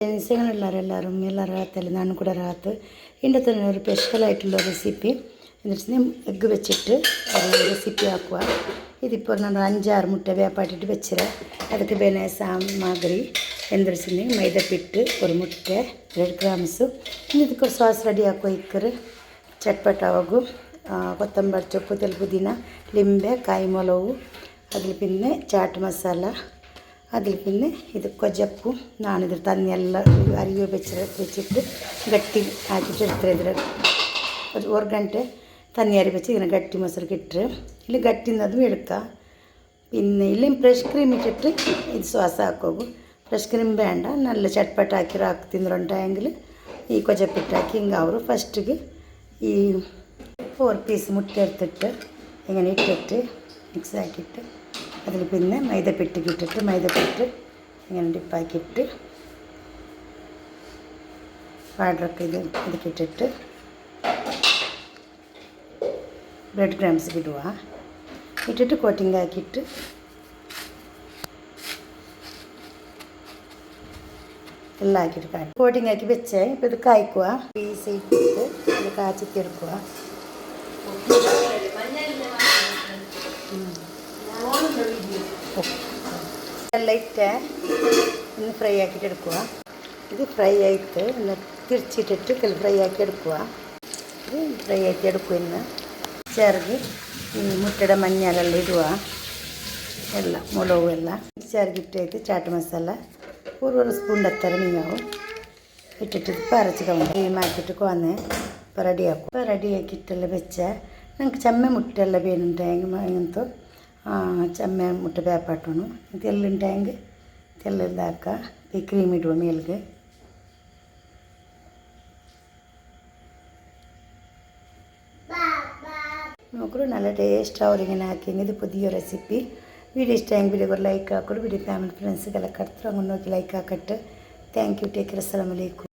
ജെൻസുകളെല്ലാവരും റാത്തല്ല ഞാൻ കൂടെ റാത്ത് ഇതിൻ്റെ തന്നെ ഒരു സ്പെഷ്യലായിട്ടുള്ള റെസിപ്പി എന്ന് വെച്ചാൽ എഗ്ഗ് വെച്ചിട്ട് ഒരു റെസിപ്പി ആക്കുക. ഇതിപ്പോൾ ഞാൻ 5-6 മുട്ട വേപ്പാട്ടിട്ട് വെച്ചിട്ട് ಅದಕ್ಕೆ ಬೇನೆ ಸಾಮಗ್ರಿ ಎಂದು വെച്ചിട്ടുണ്ടെങ്കിൽ മൈദപ്പിട്ട് ഒരു മുട്ട ബ്രെഡ് ക്രംസ് ಇದಕ್ಕೆ ಸಾಸ್ ರೆಡಿ ಹಾಕೋ ಇಕ್ಕರೆ ಚಟ್ಪಟಾವಾಗು കൊത്തമ്പരി ചൊപ്പ് തെൽപുദീന ലിംബെ കായ്മുളക് അതിൽ പിന്നെ ചാട്ട് മസാല അതിൽ പിന്നെ ഇത് കൊജപ്പും ഞാനിത് തന്നെയെല്ലാം അരിയോ വെച്ചിട്ട് ഗട്ടി ആക്കിയിട്ട് എടുത്തിട്ട് ഒരു ഗಂಟೆ തന്നി അരി വെച്ച് ഇങ്ങനെ ഗട്ടി മസാലക്ക് ഇട്ട് ഇല്ല ഗട്ടിന്നതും എടുക്കാം. പിന്നെ ഇല്ല ഫ്രഷ് ക്രീം ഇട്ടിട്ട് ഇത് ശ്വാസ ಹಾಕೋಗು. ഫ്രഷ് ക്രീം വേണ്ട, നല്ല ചട്പട്ടാക്കി തിന്നിട്ടുണ്ടെങ്കിൽ ഈ കൊജപ്പിട്ടാക്കി ಹಿಂಗೆ ಅವರು ಫಸ್ಟಿಗೆ ഈ 4 പീസ് മുട്ട എടുത്തിട്ട് ഇങ്ങനെ ഇട്ടിട്ട് മിക്സ് ആക്കിയിട്ട് അതിൽ പിന്നെ മൈദപ്പിട്ട് ഇങ്ങനെ ഡിപ്പാക്കിയിട്ട് പൗഡറൊക്കെ ഇതൊക്കെ ഇട്ടിട്ട് ബ്രെഡ് ക്രംസ് ഇടുക. ഇട്ടിട്ട് കോട്ടിംഗ് ആക്കിയിട്ട് എല്ലാം ആക്കിയിട്ട് കാട്ടി കോട്ടിംഗ് ആക്കി വെച്ചേ. ഇപ്പോൾ ഇത് കായ്ക്കുക, പീസ് ഇട്ടിട്ട് ഇത് കാച്ചിട്ടെടുക്കുക. എല്ലാം ഇട്ട് ഒന്ന് ഫ്രൈ ആക്കിയിട്ട് എടുക്കുക. ഇത് ഫ്രൈ ആയിട്ട് ഒന്ന് തിരിച്ചിട്ടിട്ട് ഫ്രൈ ആക്കി എടുക്കുക. ഇത് ഫ്രൈ ആക്കി എടുക്കുക. ഇന്ന് ചേർത്ത് ഈ മുട്ടയുടെ മഞ്ഞളെല്ലാം ഇടുക, എല്ലാം മുളകും എല്ലാം ചേർത്തിട്ട് ചാട്ട് മസാല ഒരു സ്പൂൺ എത്ര മീനാവും ഇട്ടിട്ട് ഇപ്പോൾ അരച്ച് ക്രീമാക്കിയിട്ട് കൊന്ന് ഇപ്പോൾ റെഡിയാക്കും. ഇപ്പോൾ റെഡിയാക്കിയിട്ടെല്ലാം വെച്ചാൽ ഞങ്ങൾക്ക് ചെമ്മ മുട്ടയെല്ലാം വേണുണ്ടെങ്കിൽ അങ്ങനത്തെ ചെമ്മ മുട്ട വേപ്പാട്ടണം. തെല്ലുണ്ടെങ്കിൽ തെല്ല് ഇതാക്കുക. ഈ ക്രീം ഇടുക മേൽക്ക്. നോക്കൂ, നല്ല ടേസ്റ്റ് അവരിങ്ങനെ ആക്കിയെങ്കിൽ ഇത് പുതിയ റെസിപ്പി. വീഡിയോ ഇഷ്ടമെങ്കിൽ വീഡിയോ ഒരു ലൈക്ക് ആക്കോളൂ. വീഡിയോ ഫാമിലി ഫ്രണ്ട്സുകളൊക്കെ അടുത്ത് അങ്ങോട്ട് നോക്കി ലൈക്ക് ആക്കട്ടെ. Thank you. Take care. അസ്സലാമു അലൈക്കും.